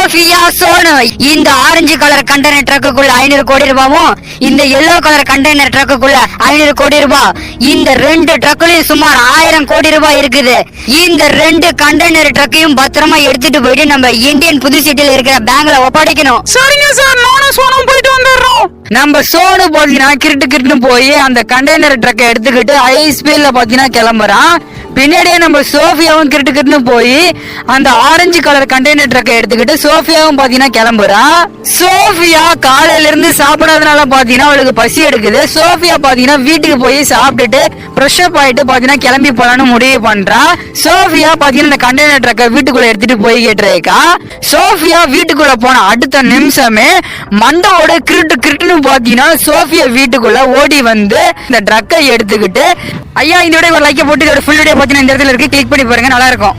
Sofia Sonu. இந்த orange colour container ட்ரக்குக்குள்ள 500 கோடி ரூபாயும், இந்த எல்லோ கலர் கண்டெய்னர் ட்ரக்குக்குள்ள 500 கோடி ரூபாய். இந்த 2 ட்ரக்குலயும் சுமார் 1000 கோடி ரூபாய் இருக்குது. இந்த 2 கண்டெய்னர் ட்ரக்கையும் பத்திரமா எடுத்துட்டு போயிட்டு நம்ம இந்தியன் புதுச்சேரியில இருக்கிற பேங்க்ல ஒப்படைக்கணும். சரிங்க சார், நானும் சோனும் போயிட்டு வந்துடுறோம். நம்ம சோனு பாத்தீங்கன்னா கிரிட்டு போய் அந்த கண்டெய்னர் ட்ரக்கை எடுத்துக்கிட்டு ஹை ஸ்பீட்ல பாத்தீங்கன்னா கிளம்புறான். பின்னாடியே நம்ம சோஃபியாவும் கிரிட்டு போய் அந்த ஆரஞ்சு கலர் கண்டெய்னர் ட்ரக்கை எடுத்துக்கிட்டு சோஃபியாவும் பாத்தீங்கன்னா கிளம்புறா. சோஃபியா காலையில இருந்து சாப்பிடாதனால பாத்தீங்கன்னா அவளுக்கு பசி எடுக்குது. சோஃபியா பாத்தீங்கன்னா வீட்டுக்கு போய் சாப்பிட்டுட்டு ஃப்ரெஷ் அப் ஆயிட்டு பாத்தீங்கன்னா கிளம்பி போலான்னு முடிவு பண்றா. சோஃபியா பாத்தீங்கன்னா இந்த கண்டெய்னர் ட்ரக்கை வீட்டுக்குள்ள எடுத்துட்டு போய் கேட்டிருக்கா. சோஃபியா வீட்டுக்குள்ள போன அடுத்த நிமிஷமே மண்டோட கிரிட்டுன்னு பாத்தீங்கன்னா சோஃபியா வீட்டுக்குள்ள ஓடி வந்து இந்த ட்ரக்கை எடுத்துக்கிட்டு, ஐயா இந்த வீடியோ லைக் போட்டு இதோட ஃபுல் வீடியோ பாத்தீங்கன்னா இந்த இடத்துல இருக்கு, கிளிக் பண்ணி பாருங்க, நல்லா இருக்கும்.